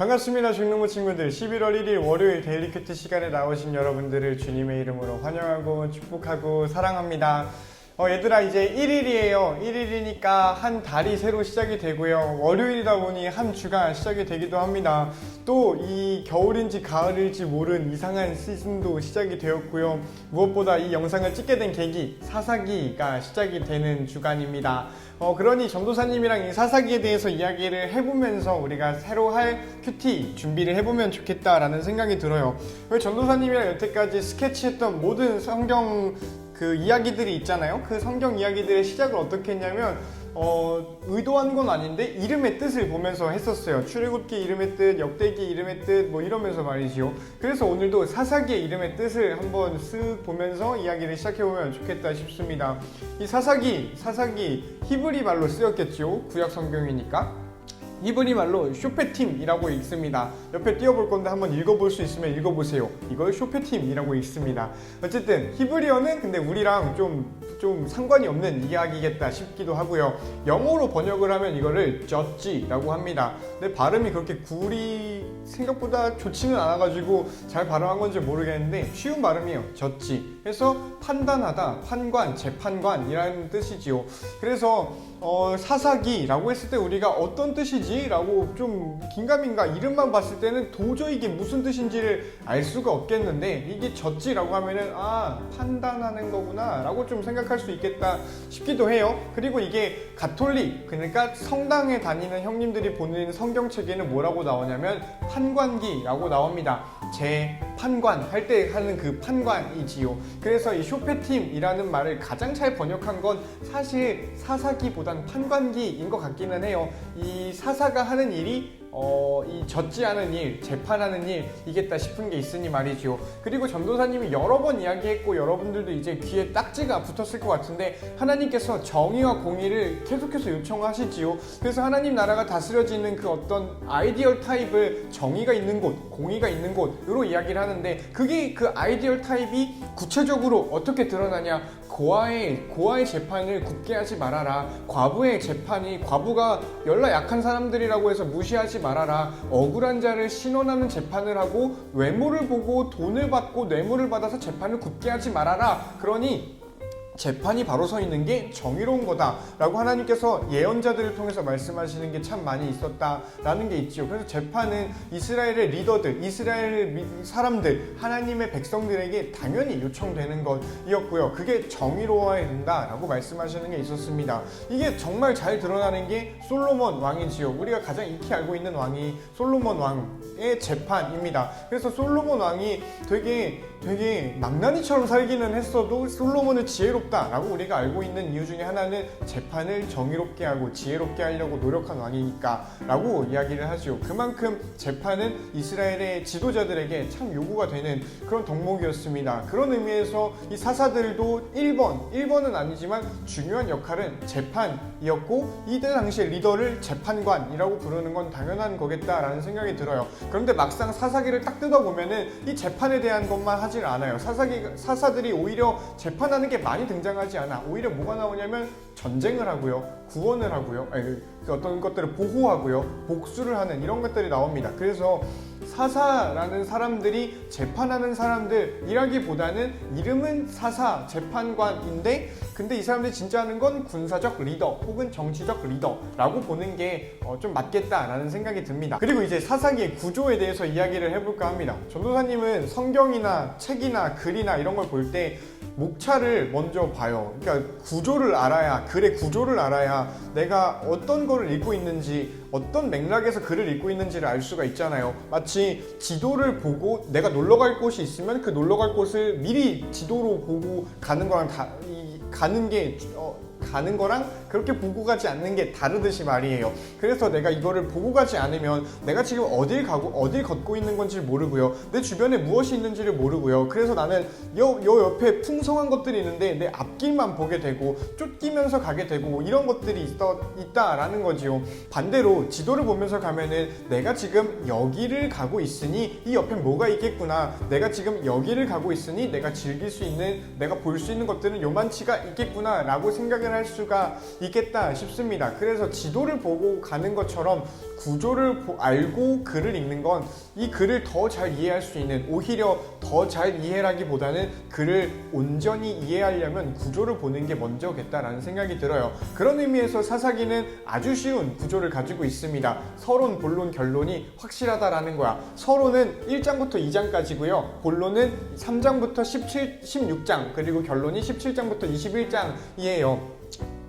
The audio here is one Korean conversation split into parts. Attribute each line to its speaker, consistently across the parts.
Speaker 1: 반갑습니다. 중농부 친구들. 11월 1일 월요일 데일리 큐티 시간에 나오신 여러분들을 주님의 이름으로 환영하고 축복하고 사랑합니다. 얘들아, 이제 1일이에요. 1일이니까 한 달이 새로 시작이 되고요. 월요일이다 보니 한 주가 시작이 되기도 합니다. 또 이 겨울인지 가을일지 모른 이상한 시즌도 시작이 되었고요. 무엇보다 이 영상을 찍게 된 계기, 사사기가 시작이 되는 주간입니다. 그러니 전도사님이랑 이 사사기에 대해서 이야기를 해보면서 우리가 새로 할 큐티 준비를 해보면 좋겠다라는 생각이 들어요. 전도사님이랑 여태까지 스케치했던 모든 성경 그 이야기들이 있잖아요. 그 성경 이야기들의 시작을 어떻게 했냐면 의도한 건 아닌데 이름의 뜻을 보면서 했었어요. 출애굽기 이름의 뜻, 역대기 이름의 뜻 뭐 이러면서 말이지요. 그래서 오늘도 사사기의 이름의 뜻을 한번 쓱 보면서 이야기를 시작해보면 좋겠다 싶습니다. 이 사사기 히브리 말로 쓰였겠죠. 구약 성경이니까. 히브리 말로 쇼페팀이라고 읽습니다. 옆에 띄워볼 건데 한번 읽어볼 수 있으면 읽어보세요. 이걸 쇼페팀이라고 읽습니다. 어쨌든 히브리어는 근데 우리랑 좀 상관이 없는 이야기겠다 싶기도 하고요. 영어로 번역을 하면 이거를 judge라고 합니다. 근데 발음이 그렇게 생각보다 좋지는 않아가지고 잘 발음한 건지 모르겠는데 쉬운 발음이에요. judge. 그래서 판단하다, 판관, 재판관이라는 뜻이지요. 그래서 사사기라고 했을 때 우리가 어떤 뜻이지? 라고 좀 긴가민가 이름만 봤을 때는 도저히 이게 무슨 뜻인지를 알 수가 없겠는데 이게 젖지라고 하면은 판단하는 거구나 라고 좀 생각할 수 있겠다 싶기도 해요. 그리고 이게 가톨릭, 그러니까 성당에 다니는 형님들이 보는 성경책에는 뭐라고 나오냐면 판관기라고 나옵니다. 재판관 할 때 하는 그 판관이지요. 그래서 이 쇼페팀이라는 말을 가장 잘 번역한 건 사실 사사기보단 판관기인 것 같기는 해요. 이 사사가 하는 일이 이 젖지하는 일, 재판하는 일이겠다 싶은 게 있으니 말이죠. 그리고 전도사님이 여러 번 이야기했고 여러분들도 이제 귀에 딱지가 붙었을 것 같은데 하나님께서 정의와 공의를 계속해서 요청하시지요. 그래서 하나님 나라가 다스려지는 그 어떤 아이디얼 타입을 정의가 있는 곳, 공의가 있는 곳으로 이야기를 하는데 그게 그 아이디얼 타입이 구체적으로 어떻게 드러나냐. 고아의 재판을 굳게 하지 말아라. 과부의 재판이 과부가 열나 약한 사람들이라고 해서 무시하지 말아라. 억울한 자를 신원하는 재판을 하고 외모를 보고 돈을 받고 뇌물을 받아서 재판을 굳게 하지 말아라. 그러니 재판이 바로 서 있는 게 정의로운 거다 라고 하나님께서 예언자들을 통해서 말씀하시는 게 참 많이 있었다라는 게 있죠. 그래서 재판은 이스라엘의 리더들, 이스라엘 사람들, 하나님의 백성들에게 당연히 요청되는 것이었고요. 그게 정의로워야 된다라고 말씀하시는 게 있었습니다. 이게 정말 잘 드러나는 게 솔로몬 왕이지요. 우리가 가장 익히 알고 있는 왕이 솔로몬 왕의 재판입니다. 그래서 솔로몬 왕이 되게 망나니처럼 살기는 했어도 솔로몬은 지혜롭다라고 우리가 알고 있는 이유 중에 하나는 재판을 정의롭게 하고 지혜롭게 하려고 노력한 왕이니까 라고 이야기를 하죠. 그만큼 재판은 이스라엘의 지도자들에게 참 요구가 되는 그런 덕목이었습니다. 그런 의미에서 이 사사들도 1번은 아니지만 중요한 역할은 재판이었고 이때 당시에 리더를 재판관이라고 부르는 건 당연한 거겠다라는 생각이 들어요. 그런데 막상 사사기를 딱 뜯어보면은 이 재판에 대한 것만 하질 않아요. 사사들이 오히려 재판하는 게 많이 등장하지 않아. 오히려 뭐가 나오냐면 전쟁을 하고요, 구원을 하고요, 어떤 것들을 보호하고요, 복수를 하는 이런 것들이 나옵니다. 그래서 사사라는 사람들이 재판하는 사람들이라기보다는 이름은 사사, 재판관인데 근데 이 사람들이 진짜 하는 건 군사적 리더 혹은 정치적 리더라고 보는 게 좀 맞겠다라는 생각이 듭니다. 그리고 이제 사사기의 구조에 대해서 이야기를 해볼까 합니다. 전도사님은 성경이나 책이나 글이나 이런 걸 볼 때 목차를 먼저 봐요. 그러니까 글의 구조를 알아야 내가 어떤 거를 읽고 있는지, 어떤 맥락에서 글을 읽고 있는지를 알 수가 있잖아요. 마치 지도를 보고 내가 놀러 갈 곳이 있으면 그 놀러 갈 곳을 미리 지도로 보고 가는 거랑 가는 거랑 그렇게 보고 가지 않는 게 다르듯이 말이에요. 그래서 내가 이거를 보고 가지 않으면 내가 지금 어딜 가고 어딜 걷고 있는 건지 모르고요. 내 주변에 무엇이 있는지를 모르고요. 그래서 나는 요 옆에 풍성한 것들이 있는데 내 앞길만 보게 되고 쫓기면서 가게 되고 이런 것들이 있다라는 거지요. 반대로 지도를 보면서 가면은 내가 지금 여기를 가고 있으니 이 옆에 뭐가 있겠구나. 내가 지금 여기를 가고 있으니 내가 즐길 수 있는, 내가 볼 수 있는 것들은 요만치가 있겠구나 라고 생각을 할 수가 있겠다 싶습니다. 그래서 지도를 보고 가는 것처럼 구조를 알고 글을 읽는 건 이 글을 더 잘 이해할 수 있는, 오히려 더 잘 이해하기보다는 글을 온전히 이해하려면 구조를 보는 게 먼저겠다라는 생각이 들어요. 그런 의미에서 사사기는 아주 쉬운 구조를 가지고 있습니다. 서론, 본론, 결론이 확실하다라는 거야. 서론은 1장부터 2장까지고요. 본론은 3장부터 16장, 그리고 결론이 17장부터 21장이에요.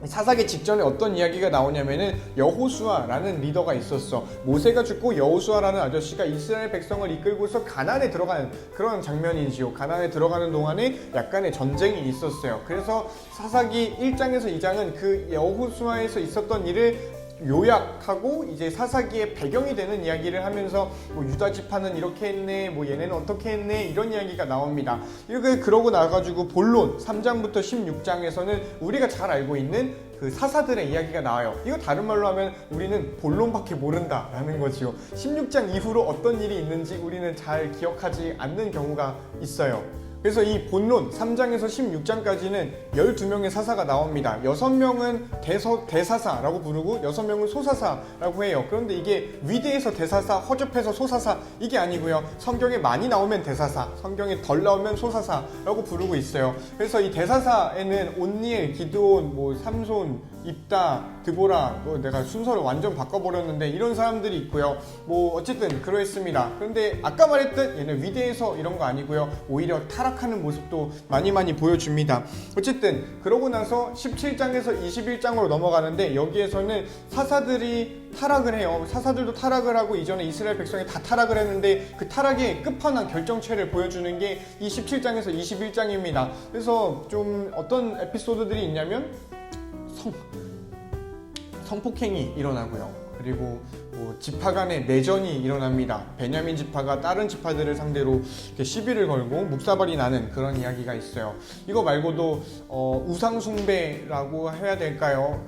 Speaker 1: 사사기 직전에 어떤 이야기가 나오냐면은 여호수아라는 리더가 있었어. 모세가 죽고 여호수아라는 아저씨가 이스라엘 백성을 이끌고서 가나안에 들어가는 그런 장면이지요. 가나안에 들어가는 동안에 약간의 전쟁이 있었어요. 그래서 사사기 1장에서 2장은 그 여호수아에서 있었던 일을 요약하고 이제 사사기의 배경이 되는 이야기를 하면서 뭐 유다 지파는 이렇게 했네, 뭐 얘네는 어떻게 했네, 이런 이야기가 나옵니다. 이렇게 그러고 나가지고 본론 3장부터 16장에서는 우리가 잘 알고 있는 그 사사들의 이야기가 나와요. 이거 다른 말로 하면 우리는 본론밖에 모른다라는 거지요. 16장 이후로 어떤 일이 있는지 우리는 잘 기억하지 않는 경우가 있어요. 그래서 이 본론 3장에서 16장까지는 12명의 사사가 나옵니다. 6명은 대사사라고 부르고 6명은 소사사라고 해요. 그런데 이게 위대해서 대사사, 허접해서 소사사, 이게 아니고요. 성경에 많이 나오면 대사사, 성경에 덜 나오면 소사사라고 부르고 있어요. 그래서 이 대사사에는 온니엘, 기드온, 뭐 삼손, 입다, 드보라, 뭐 내가 순서를 완전 바꿔버렸는데 이런 사람들이 있고요. 뭐 어쨌든 그러했습니다. 그런데 아까 말했듯 얘는 위대해서 이런 거 아니고요. 오히려 타락하는 모습도 많이 보여줍니다. 어쨌든 그러고 나서 17장에서 21장으로 넘어가는데 여기에서는 사사들이 타락을 해요. 사사들도 타락을 하고 이전에 이스라엘 백성이 다 타락을 했는데 그 타락의 끝판왕 결정체를 보여주는 게 이 17장에서 21장입니다. 그래서 좀 어떤 에피소드들이 있냐면 성폭행이 일어나고요. 그리고 뭐 지파 간의 내전이 일어납니다. 베냐민 지파가 다른 지파들을 상대로 시비를 걸고 묵사발이 나는 그런 이야기가 있어요. 이거 말고도 우상숭배라고 해야 될까요?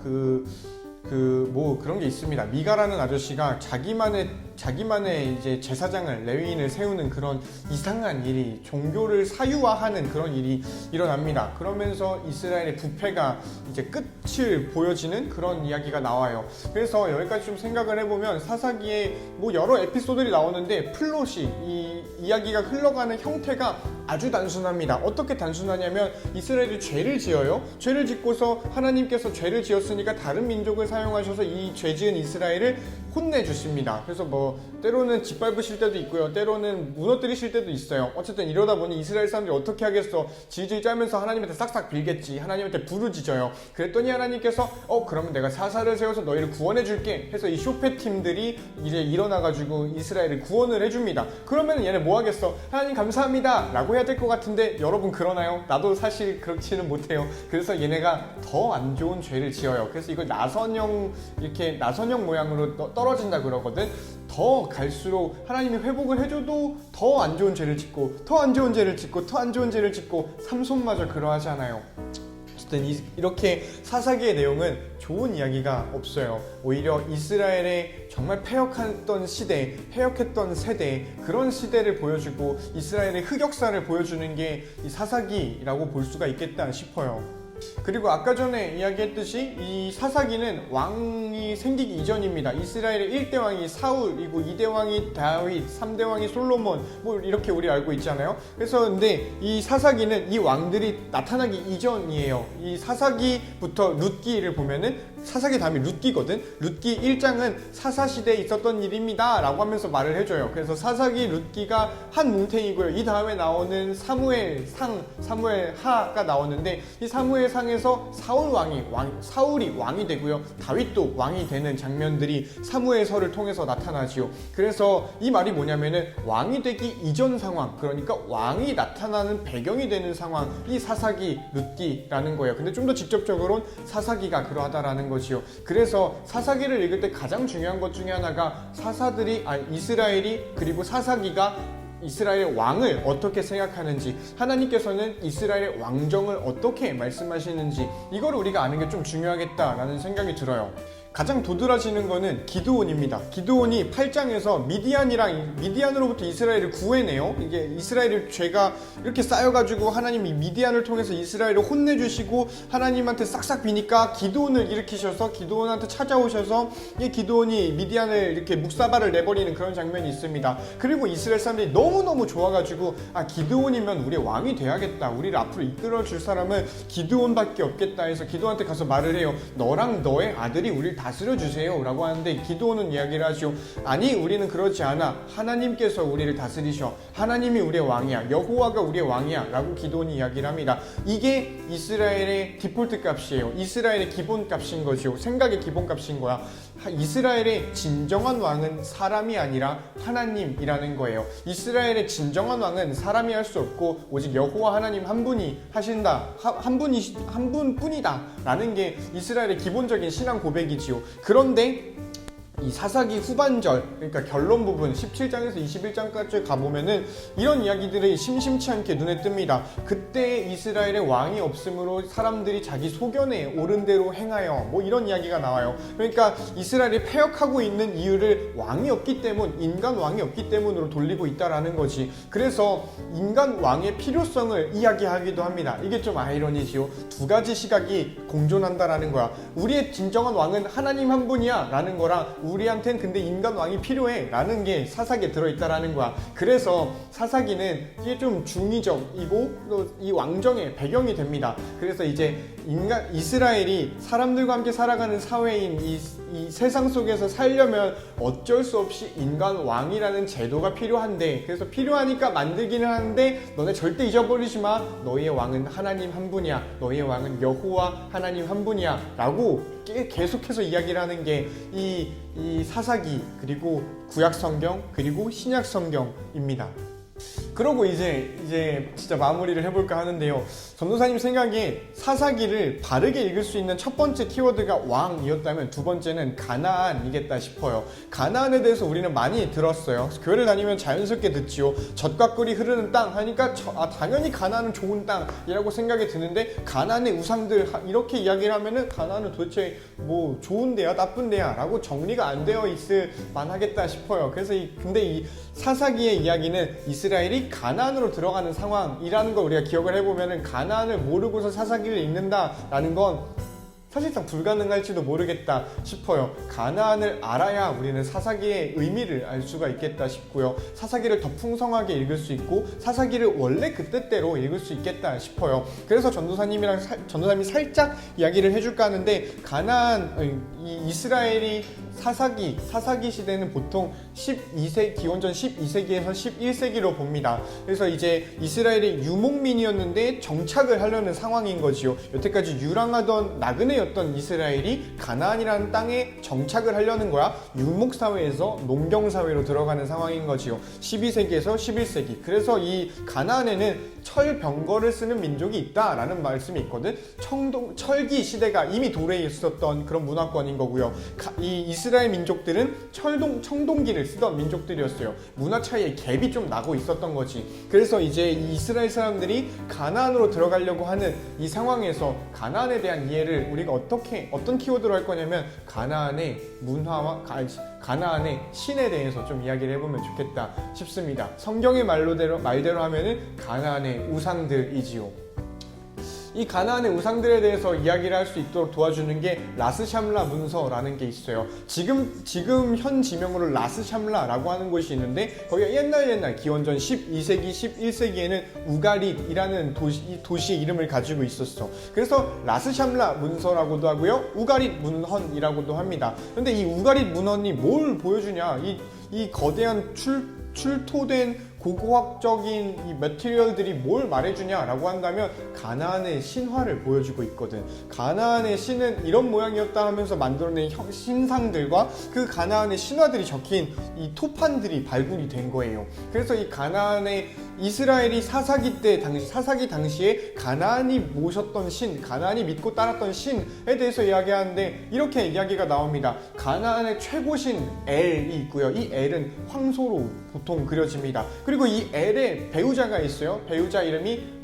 Speaker 1: 뭐 그런 게 있습니다. 미가라는 아저씨가 자기만의 이제 제사장을, 레위인을 세우는 그런 이상한 일이, 종교를 사유화하는 그런 일이 일어납니다. 그러면서 이스라엘의 부패가 이제 끝을 보여지는 그런 이야기가 나와요. 그래서 여기까지 좀 생각을 해보면 사사기에 뭐 여러 에피소드들이 나오는데 플롯이, 이 이야기가 흘러가는 형태가 아주 단순합니다. 어떻게 단순하냐면 이스라엘이 죄를 지어요. 죄를 짓고서 하나님께서 죄를 지었으니까 다른 민족을 사용하셔서 이 죄 지은 이스라엘을 혼내주십니다. 그래서 뭐 때로는 짓밟으실 때도 있고요. 때로는 무너뜨리실 때도 있어요. 어쨌든 이러다 보니 이스라엘 사람들이 어떻게 하겠어? 질질 짜면서 하나님한테 싹싹 빌겠지. 하나님한테 부르짖어요. 그랬더니 하나님께서 그러면 내가 사사를 세워서 너희를 구원해 줄게 해서 이 쇼페 팀들이 이제 일어나가지고 이스라엘을 구원을 해줍니다. 그러면 얘네 뭐 하겠어? 하나님 감사합니다 라고 해야 될 것 같은데 여러분 그러나요? 나도 사실 그렇지는 못해요. 그래서 얘네가 더 안 좋은 죄를 지어요. 그래서 이걸 나선형 모양으로 떨어진다 그러거든. 더 갈수록 하나님이 회복을 해줘도 더 안 좋은 죄를 짓고, 더 안 좋은 죄를 짓고, 더 안 좋은 죄를 짓고, 삼손마저 그러하지 않아요. 어쨌든 이렇게 사사기의 내용은 좋은 이야기가 없어요. 오히려 이스라엘의 정말 패역했던 시대, 패역했던 세대, 그런 시대를 보여주고 이스라엘의 흑역사를 보여주는 게 이 사사기라고 볼 수가 있겠다 싶어요. 그리고 아까 전에 이야기했듯이 이 사사기는 왕이 생기기 이전입니다. 이스라엘의 1대 왕이 사울이고 2대 왕이 다윗, 3대 왕이 솔로몬, 뭐 이렇게 우리 알고 있잖아요. 그래서 근데 이 사사기는 이 왕들이 나타나기 이전이에요. 이 사사기부터 룻기를 보면은 사사기 다음이 룻기거든. 룻기 1장은 사사시대에 있었던 일입니다 라고 하면서 말을 해줘요. 그래서 사사기 룻기가 한 뭉탱이고요. 이 다음에 나오는 사무엘하가 나오는데 이 사무엘상에서 사울이 왕이 되고요. 다윗도 왕이 되는 장면들이 사무엘서를 통해서 나타나지요. 그래서 이 말이 뭐냐면은 왕이 되기 이전 상황, 그러니까 왕이 나타나는 배경이 되는 상황이 사사기 룻기라는 거예요. 근데 좀 더 직접적으로는 사사기가 그러하다라는 거지요. 그래서 사사기를 읽을 때 가장 중요한 것 중에 하나가 이스라엘이, 그리고 사사기가 이스라엘의 왕을 어떻게 생각하는지, 하나님께서는 이스라엘의 왕정을 어떻게 말씀하시는지, 이거를 우리가 아는 게 좀 중요하겠다라는 생각이 들어요. 가장 도드라지는 거는 기드온입니다. 기드온이 8장에서 미디안으로부터 이스라엘을 구해내요. 이게 이스라엘의 죄가 이렇게 쌓여가지고 하나님이 미디안을 통해서 이스라엘을 혼내주시고 하나님한테 싹싹 비니까 기드온을 일으키셔서 기드온한테 찾아오셔서 이 기드온이 미디안을 이렇게 묵사발을 내버리는 그런 장면이 있습니다. 그리고 이스라엘 사람들이 너무너무 좋아가지고 기드온이면 우리 왕이 돼야겠다. 우리를 앞으로 이끌어줄 사람은 기드온밖에 없겠다 해서 기드온한테 가서 말을 해요. 너랑 너의 아들이 우리를 다스려 주세요 라고 하는데 기드온은 이야기를 하죠. 아니 우리는 그러지 않아. 하나님께서 우리를 다스리셔. 하나님이 우리의 왕이야. 여호와가 우리의 왕이야 라고 기드온이 이야기를 합니다. 이게 이스라엘의 디폴트 값이에요. 이스라엘의 기본 값인 거죠. 생각의 기본 값인 거야. 이스라엘의 진정한 왕은 사람이 아니라 하나님이라는 거예요. 이스라엘의 진정한 왕은 사람이 할 수 없고 오직 여호와 하나님 한 분이 하신다. 한 분뿐이다 라는 게 이스라엘의 기본적인 신앙 고백이지요. 그런데 이 사사기 후반절, 그러니까 결론 부분 17장에서 21장까지 가보면은 이런 이야기들이 심심치 않게 눈에 뜹니다. 그때 이스라엘의 왕이 없으므로 사람들이 자기 소견에 옳은 대로 행하여 뭐 이런 이야기가 나와요. 그러니까 이스라엘이 패역하고 있는 이유를 왕이 없기 때문, 인간 왕이 없기 때문으로 돌리고 있다라는 거지. 그래서 인간 왕의 필요성을 이야기하기도 합니다. 이게 좀 아이러니지요. 두 가지 시각이 공존한다라는 거야. 우리의 진정한 왕은 하나님 한 분이야 라는 거랑 우리한텐 근데 인간 왕이 필요해 라는 게 사사기에 들어있다라는 거야. 그래서 사사기는 이게 좀 중의적이고 또 이 왕정의 배경이 됩니다. 그래서 이제 이스라엘이 사람들과 함께 살아가는 사회인 이 세상 속에서 살려면 어쩔 수 없이 인간 왕이라는 제도가 필요한데, 그래서 필요하니까 만들기는 하는데 너네 절대 잊어버리지 마. 너희의 왕은 하나님 한 분이야. 너희의 왕은 여호와 하나님 한 분이야 라고 계속해서 이야기를 하는 게 이 사사기, 그리고 구약 성경, 그리고 신약 성경입니다. 그러고 이제 진짜 마무리를 해볼까 하는데요. 전도사님 생각에 사사기를 바르게 읽을 수 있는 첫 번째 키워드가 왕이었다면 두 번째는 가나안이겠다 싶어요. 가나안에 대해서 우리는 많이 들었어요. 교회를 다니면 자연스럽게 듣지요. 젖과 꿀이 흐르는 땅 하니까 당연히 가나안은 좋은 땅이라고 생각이 드는데, 가나안의 우상들 이렇게 이야기를 하면은 가나안은 도대체 뭐 좋은 데야 나쁜 데야 라고 정리가 안 되어 있을 만하겠다 싶어요. 그래서 근데 이 사사기의 이야기는 이스라엘이 가나안으로 들어가는 상황이라는 걸 우리가 기억을 해보면은 가나안을 모르고서 사사기를 읽는다라는 건 사실상 불가능할지도 모르겠다 싶어요. 가나안을 알아야 우리는 사사기의 의미를 알 수가 있겠다 싶고요. 사사기를 더 풍성하게 읽을 수 있고 사사기를 원래 그 뜻대로 읽을 수 있겠다 싶어요. 그래서 전도사님이 살짝 이야기를 해줄까 하는데, 이스라엘이 사사기 시대는 보통 기원전 12세기에서 11세기로 봅니다. 그래서 이제 이스라엘이 유목민이었는데 정착을 하려는 상황인 거지요. 여태까지 유랑하던 나그네였던 이스라엘이 가나안이라는 땅에 정착을 하려는 거야. 유목사회에서 농경사회로 들어가는 상황인 거지요. 12세기에서 11세기. 그래서 이 가나안에는 철병거를 쓰는 민족이 있다라는 말씀이 있거든. 철기 시대가 이미 도래에 있었던 그런 문화권인 거고요. 이 이스라엘 민족들은 청동기를 쓰던 민족들이었어요. 문화 차이에 갭이 좀 나고 있었던 거지. 그래서 이제 이 이스라엘 사람들이 가나안으로 들어가려고 하는 이 상황에서 가나안에 대한 이해를 우리가 어떤 키워드로 할 거냐면, 가나안의 문화와 가나안의 신에 대해서 좀 이야기를 해보면 좋겠다 싶습니다. 성경의 말대로 하면은 가나안의 우상들이지요. 이 가나안의 우상들에 대해서 이야기를 할 수 있도록 도와주는 게 라스샴라 문서라는 게 있어요. 지금 현 지명으로 라스샴라라고 하는 곳이 있는데, 거기가 옛날 기원전 12세기, 11세기에는 우가릿이라는 도시의 이름을 가지고 있었어. 그래서 라스샴라 문서라고도 하고요, 우가릿 문헌이라고도 합니다. 근데 이 우가릿 문헌이 뭘 보여주냐? 이 거대한 출토된 고고학적인 이 매티리얼들이 뭘 말해주냐라고 한다면 가나안의 신화를 보여주고 있거든. 가나안의 신은 이런 모양이었다 하면서 만들어낸 신상들과 그 가나안의 신화들이 적힌 이 토판들이 발굴이 된 거예요. 그래서 이 가나안의 이스라엘이 사사기 당시에 가나안이 모셨던 신, 가나안이 믿고 따랐던 신에 대해서 이야기하는데, 이렇게 이야기가 나옵니다. 가나안의 최고신 엘이 있고요. 이 엘은 황소로 보통 그려집니다. 그리고 이 엘의 배우자가 있어요. 배우자 이름이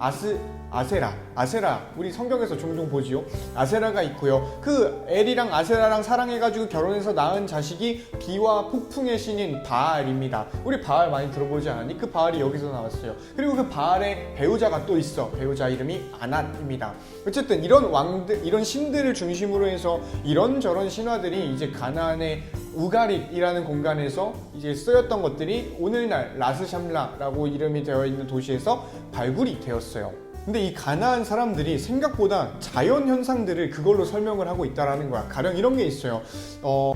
Speaker 1: 아세라 우리 성경에서 종종 보지요. 아세라가 있고요. 그 엘이랑 아세라랑 사랑해가지고 결혼해서 낳은 자식이 비와 폭풍의 신인 바알입니다. 우리 바알 많이 들어보지 않았니? 그 바알이 여기서 나왔어요. 그리고 그 바알의 배우자가 또 있어. 배우자 이름이 아낫입니다. 어쨌든 이런 왕들, 이런 신들을 중심으로 해서 이런저런 신화들이 이제 가나안의 우가릿이라는 공간에서 이제 쓰였던 것들이 오늘날 라스샴라라고 이름이 되어 있는 도시에서 발굴이 되었어요. 근데 이 가나안 사람들이 생각보다 자연 현상들을 그걸로 설명을 하고 있다라는 거야. 가령 이런 게 있어요.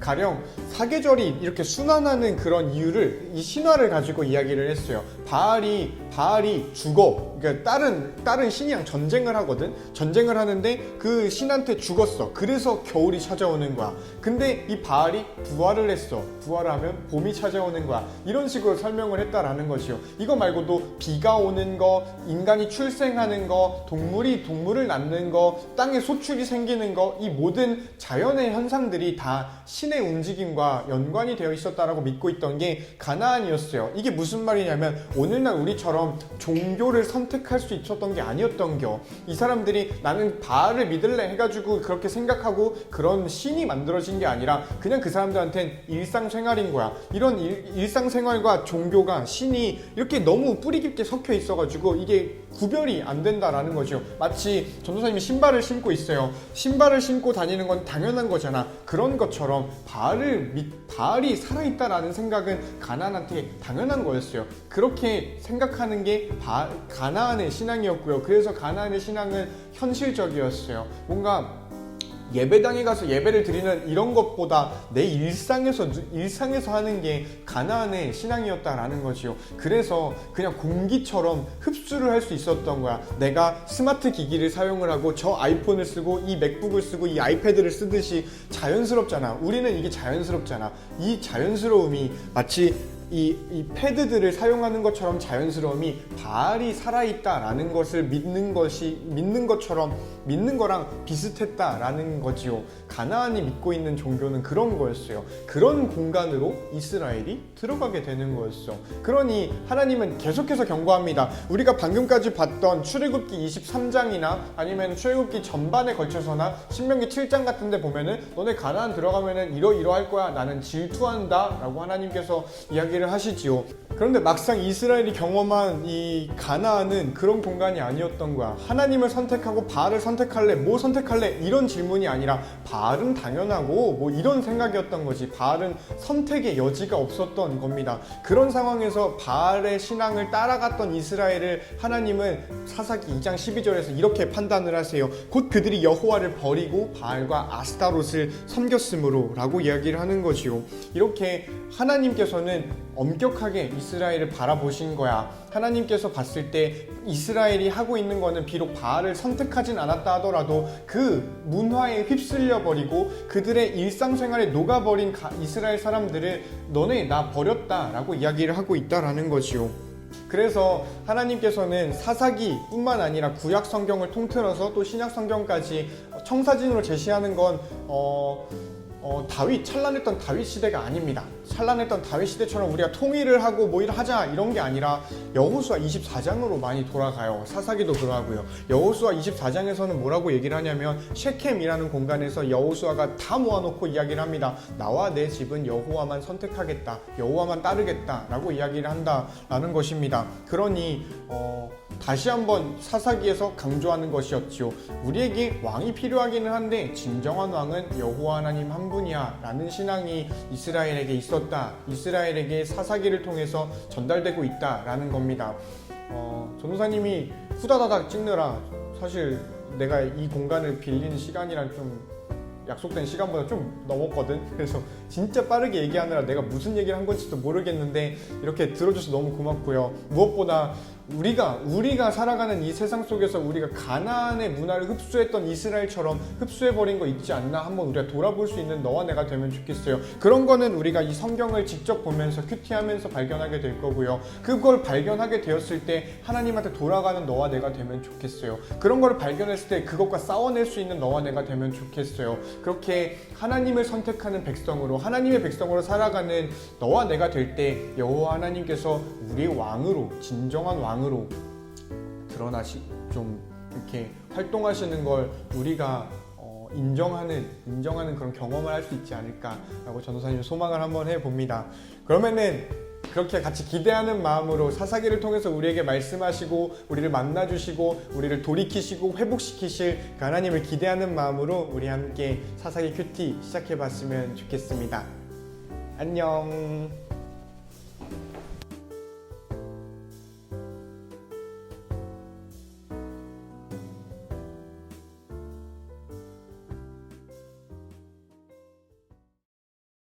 Speaker 1: 가령 사계절이 이렇게 순환하는 그런 이유를 이 신화를 가지고 이야기를 했어요. 바알이 죽어. 그러니까 다른 신이랑 전쟁을 하거든. 전쟁을 하는데 그 신한테 죽었어. 그래서 겨울이 찾아오는 거야. 근데 이 바알이 부활을 했어. 부활을 하면 봄이 찾아오는 거야. 이런 식으로 설명을 했다라는 것이요. 이거 말고도 비가 오는 거, 인간이 출생하는 거, 동물을 낳는 거, 땅에 소출이 생기는 거, 이 모든 자연의 현상들이 다 신의 움직임과 연관이 되어 있었다라고 믿고 있던 게 가나안이었어요. 이게 무슨 말이냐면 오늘날 우리처럼 종교를 선택할 수 있었던 게 아니었던겨. 이 사람들이 나는 바알을 믿을래 해가지고 그렇게 생각하고 그런 신이 만들어진 게 아니라 그냥 그 사람들한테는 일상생활인 거야. 이런 일상생활과 종교가 신이 이렇게 너무 뿌리 깊게 섞여 있어가지고 이게 구별이 안 된다라는 거죠. 마치 전도사님이 신발을 신고 있어요. 신발을 신고 다니는 건 당연한 거잖아. 그런 것처럼 바알이 살아있다라는 생각은 가나안한테 당연한 거였어요. 그렇게 생각하는 게 가나안의 신앙이었고요. 그래서 가나안의 신앙은 현실적이었어요. 뭔가 예배당에 가서 예배를 드리는 이런 것보다 내 일상에서 하는 게 가나안의 신앙이었다라는 거지요. 그래서 그냥 공기처럼 흡수를 할 수 있었던 거야. 내가 스마트 기기를 사용을 하고 저 아이폰을 쓰고 이 맥북을 쓰고 이 아이패드를 쓰듯이 자연스럽잖아. 우리는 이게 자연스럽잖아. 이 자연스러움이 마치 이 패드들을 사용하는 것처럼 자연스러움이 바알이 살아있다라는 것을 믿는 것처럼 믿는 거랑 비슷했다라는 거지요. 가나안이 믿고 있는 종교는 그런 거였어요. 그런 공간으로 이스라엘이 들어가게 되는 거였어. 그러니 하나님은 계속해서 경고합니다. 우리가 방금까지 봤던 출애굽기 23장이나 아니면 출애굽기 전반에 걸쳐서나 신명기 7장 같은 데 보면은 너네 가나안 들어가면은 이러할 거야. 나는 질투한다 라고 하나님께서 이야기를 하시지요. 그런데 막상 이스라엘이 경험한 이 가나안은 그런 공간이 아니었던 거야. 하나님을 선택하고 바알을 선택할래? 뭐 선택할래? 이런 질문이 아니라 바알은 당연하고 뭐 이런 생각이었던 거지. 바알은 선택의 여지가 없었던 겁니다. 그런 상황에서 바알의 신앙을 따라갔던 이스라엘을 하나님은 사사기 2장 12절에서 이렇게 판단을 하세요. 곧 그들이 여호와를 버리고 바알과 아스타롯을 섬겼으므로 라고 이야기를 하는 거지요. 이렇게 하나님께서는 엄격하게 이스라엘을 바라보신 거야. 하나님께서 봤을 때 이스라엘이 하고 있는 거는 비록 바알을 선택하진 않았다 하더라도 그 문화에 휩쓸려 버리고 그들의 일상생활에 녹아버린 이스라엘 사람들을 너네 나 버렸다 라고 이야기를 하고 있다라는 거지요. 그래서 하나님께서는 사사기뿐만 아니라 구약 성경을 통틀어서 또 신약 성경까지 청사진으로 제시하는 건 찬란했던 다윗 시대가 아닙니다. 찬란했던 다윗 시대처럼 우리가 통일을 하고 뭐 하자 이런 게 아니라 여호수아 24장으로 많이 돌아가요. 사사기도 그러하고요. 여호수아 24장에서는 뭐라고 얘기를 하냐면 셰켐이라는 공간에서 여호수아가 다 모아놓고 이야기를 합니다. 나와 내 집은 여호와만 선택하겠다. 여호와만 따르겠다 라고 이야기를 한다라는 것입니다. 그러니 다시 한번 사사기에서 강조하는 것이었지요. 우리에게 왕이 필요하기는 한데 진정한 왕은 여호와 하나님 한 분이야 라는 신앙이 이스라엘에게 있었다. 이스라엘에게 사사기를 통해서 전달되고 있다 라는 겁니다. 전도사님이 후다다닥 찍느라 사실 내가 이 공간을 빌리는 시간이랑 좀 약속된 시간보다 좀 넘었거든. 그래서 진짜 빠르게 얘기하느라 내가 무슨 얘기를 한 건지도 모르겠는데 이렇게 들어줘서 너무 고맙고요. 무엇보다 우리가 살아가는 이 세상 속에서 우리가 가나안의 문화를 흡수했던 이스라엘처럼 흡수해버린 거 있지 않나 한번 우리가 돌아볼 수 있는 너와 내가 되면 좋겠어요. 그런 거는 우리가 이 성경을 직접 보면서 큐티하면서 발견하게 될 거고요. 그걸 발견하게 되었을 때 하나님한테 돌아가는 너와 내가 되면 좋겠어요. 그런 거를 발견했을 때 그것과 싸워낼 수 있는 너와 내가 되면 좋겠어요. 그렇게 하나님을 선택하는 백성으로 하나님의 백성으로 살아가는 너와 내가 될 때 여호와 하나님께서 우리의 왕으로 진정한 왕으로 좀 이렇게 활동하시는 걸 우리가 인정하는 그런 경험을 할 수 있지 않을까라고 전도사님 소망을 한번 해봅니다. 그러면은 그렇게 같이 기대하는 마음으로 사사기를 통해서 우리에게 말씀하시고 우리를 만나주시고 우리를 돌이키시고 회복시키실 그 하나님을 기대하는 마음으로 우리 함께 사사기 큐티 시작해봤으면 좋겠습니다. 안녕.